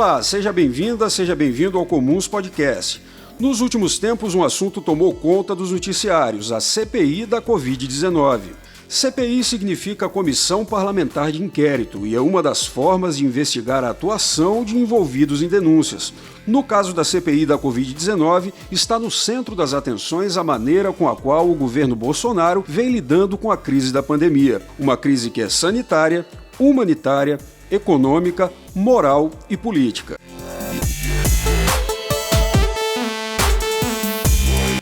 Olá, seja bem-vinda, seja bem-vindo ao Comuns Podcast. Nos últimos tempos, um assunto tomou conta dos noticiários, a CPI da Covid-19. CPI significa Comissão Parlamentar de Inquérito e é uma das formas de investigar a atuação de envolvidos em denúncias. No caso da CPI da Covid-19, está no centro das atenções a maneira com a qual o governo Bolsonaro vem lidando com a crise da pandemia. Uma crise que é sanitária, humanitária, econômica, moral e política.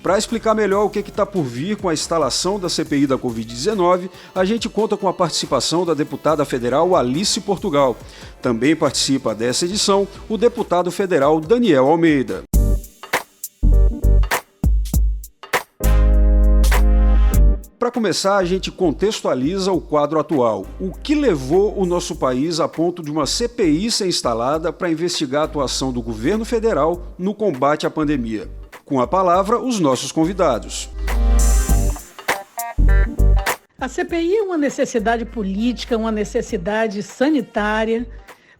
Para explicar melhor o que está por vir com a instalação da CPI da Covid-19, a gente conta com a participação da deputada federal Alice Portugal. Também participa dessa edição o deputado federal Daniel Almeida. Para começar, a gente contextualiza o quadro atual. O que levou o nosso país a ponto de uma CPI ser instalada para investigar a atuação do governo federal no combate à pandemia? Com a palavra, os nossos convidados. A CPI é uma necessidade política, uma necessidade sanitária,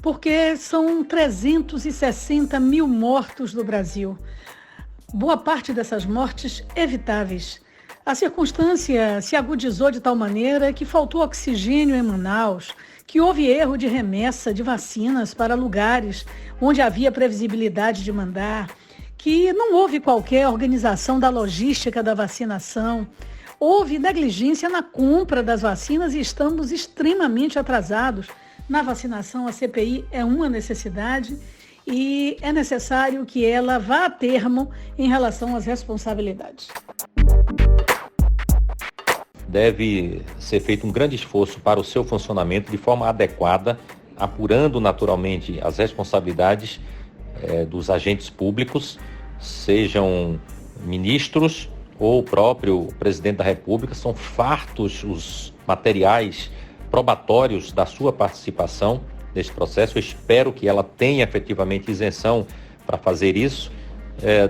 porque são 360 mil mortos no Brasil. Boa parte dessas mortes evitáveis. A circunstância se agudizou de tal maneira que faltou oxigênio em Manaus, que houve erro de remessa de vacinas para lugares onde havia previsibilidade de mandar, que não houve qualquer organização da logística da vacinação, houve negligência na compra das vacinas e estamos extremamente atrasados na vacinação. A CPI é uma necessidade e é necessário que ela vá a termo em relação às responsabilidades. Deve ser feito um grande esforço para o seu funcionamento de forma adequada, apurando naturalmente as responsabilidades dos agentes públicos, sejam ministros ou o próprio presidente da República. São fartos os materiais probatórios da sua participação nesse processo. Eu espero que ela tenha efetivamente isenção para fazer isso.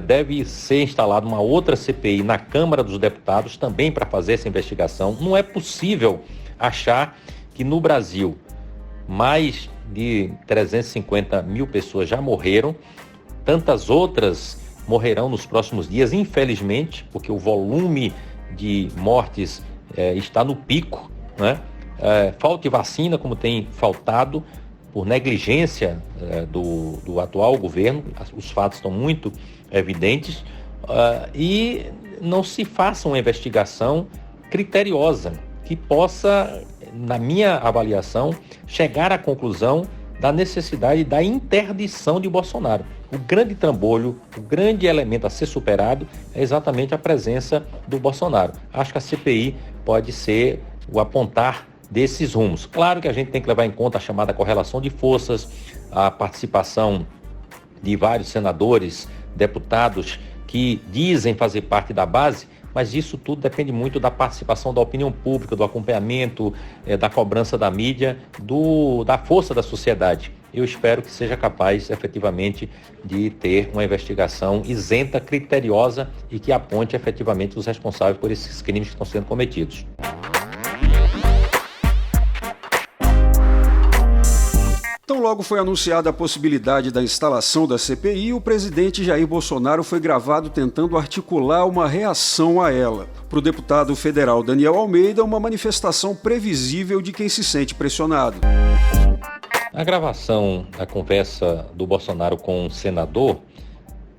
Deve ser instalada uma outra CPI na Câmara dos Deputados também para fazer essa investigação. Não é possível achar que no Brasil mais de 350 mil pessoas já morreram, tantas outras morrerão nos próximos dias, infelizmente, porque o volume de mortes está no pico, né? Falta vacina, como tem faltado, por negligência do atual governo. Os fatos estão muito evidentes, e não se faça uma investigação criteriosa que possa, na minha avaliação, chegar à conclusão da necessidade da interdição de Bolsonaro. O grande trambolho, o grande elemento a ser superado é exatamente a presença do Bolsonaro. Acho que a CPI pode ser o apontar desses rumos. Claro que a gente tem que levar em conta a chamada correlação de forças, a participação de vários senadores, deputados que dizem fazer parte da base, mas isso tudo depende muito da participação da opinião pública, do acompanhamento, da cobrança da mídia, da força da sociedade. Eu espero que seja capaz, efetivamente, de ter uma investigação isenta, criteriosa e que aponte, efetivamente, os responsáveis por esses crimes que estão sendo cometidos. Tão logo foi anunciada a possibilidade da instalação da CPI, o presidente Jair Bolsonaro foi gravado tentando articular uma reação a ela. Para o deputado federal Daniel Almeida, uma manifestação previsível de quem se sente pressionado. A gravação da conversa do Bolsonaro com o senador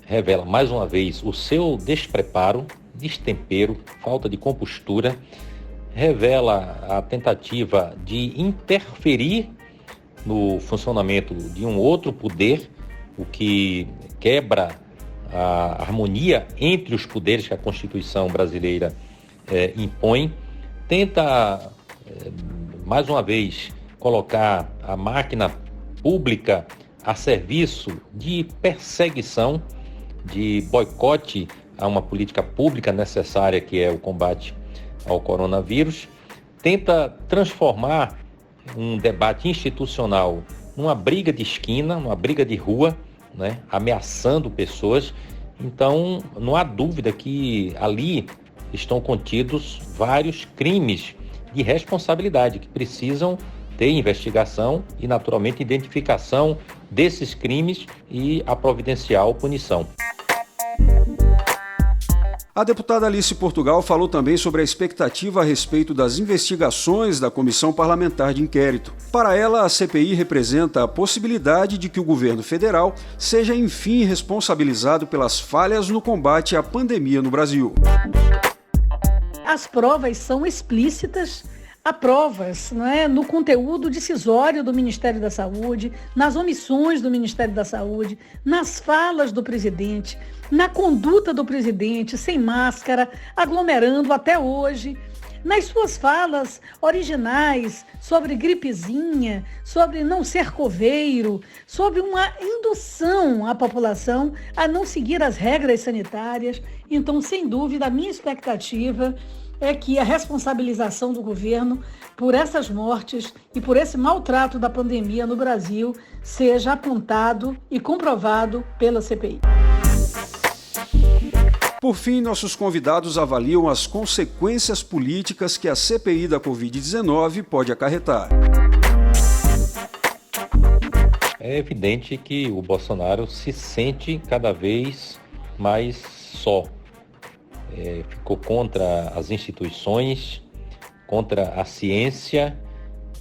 revela mais uma vez o seu despreparo, destempero, falta de compostura, revela a tentativa de interferir no funcionamento de um outro poder, o que quebra a harmonia entre os poderes que a Constituição brasileira impõe, tenta, mais uma vez, colocar a máquina pública a serviço de perseguição, de boicote a uma política pública necessária, que é o combate ao coronavírus, tenta transformar um debate institucional numa briga de esquina, numa briga de rua, né, ameaçando pessoas. Então, não há dúvida que ali estão contidos vários crimes de responsabilidade que precisam ter investigação e, naturalmente, identificação desses crimes e a providencial punição. A deputada Alice Portugal falou também sobre a expectativa a respeito das investigações da Comissão Parlamentar de Inquérito. Para ela, a CPI representa a possibilidade de que o governo federal seja, enfim, responsabilizado pelas falhas no combate à pandemia no Brasil. As provas são explícitas. Há provas, no conteúdo decisório do Ministério da Saúde, nas omissões do Ministério da Saúde, nas falas do presidente, na conduta do presidente sem máscara, aglomerando até hoje, nas suas falas originais sobre gripezinha, sobre não ser coveiro, sobre uma indução à população a não seguir as regras sanitárias. Então, sem dúvida, a minha expectativa é que a responsabilização do governo por essas mortes e por esse maltrato da pandemia no Brasil seja apontado e comprovado pela CPI. Por fim, nossos convidados avaliam as consequências políticas que a CPI da Covid-19 pode acarretar. É evidente que o Bolsonaro se sente cada vez mais só. Ficou contra as instituições, contra a ciência,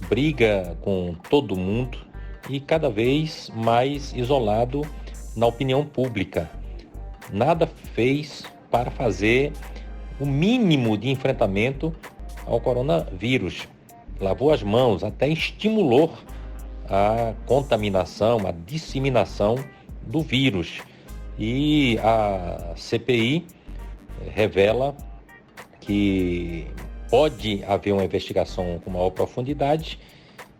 briga com todo mundo e cada vez mais isolado na opinião pública. Nada fez para fazer o mínimo de enfrentamento ao coronavírus. Lavou as mãos, até estimulou a contaminação, a disseminação do vírus. E a CPI revela que pode haver uma investigação com maior profundidade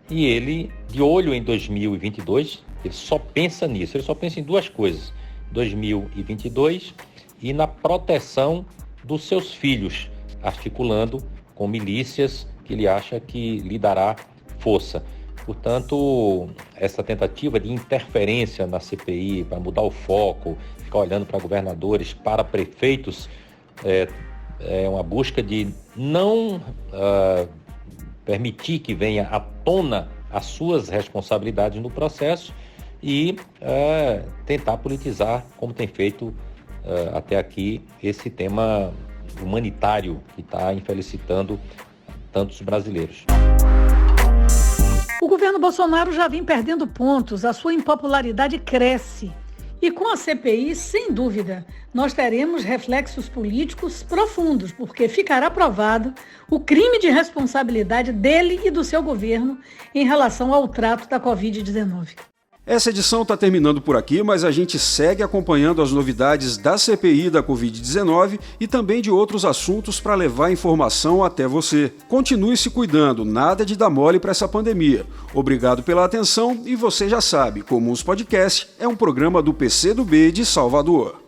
e ele, de olho em 2022, ele só pensa nisso, ele só pensa em duas coisas, 2022 e na proteção dos seus filhos, articulando com milícias que ele acha que lhe dará força. Portanto, essa tentativa de interferência na CPI para mudar o foco, ficar olhando para governadores, para prefeitos, é uma busca de não permitir que venha à tona as suas responsabilidades no processo e tentar politizar, como tem feito até aqui, esse tema humanitário que está infelicitando tantos brasileiros. O governo Bolsonaro já vem perdendo pontos, a sua impopularidade cresce. E com a CPI, sem dúvida, nós teremos reflexos políticos profundos, porque ficará provado o crime de responsabilidade dele e do seu governo em relação ao trato da Covid-19. Essa edição está terminando por aqui, mas a gente segue acompanhando as novidades da CPI da Covid-19 e também de outros assuntos para levar informação até você. Continue se cuidando, nada de dar mole para essa pandemia. Obrigado pela atenção e você já sabe, Comuns Podcast é um programa do PCdoB de Salvador.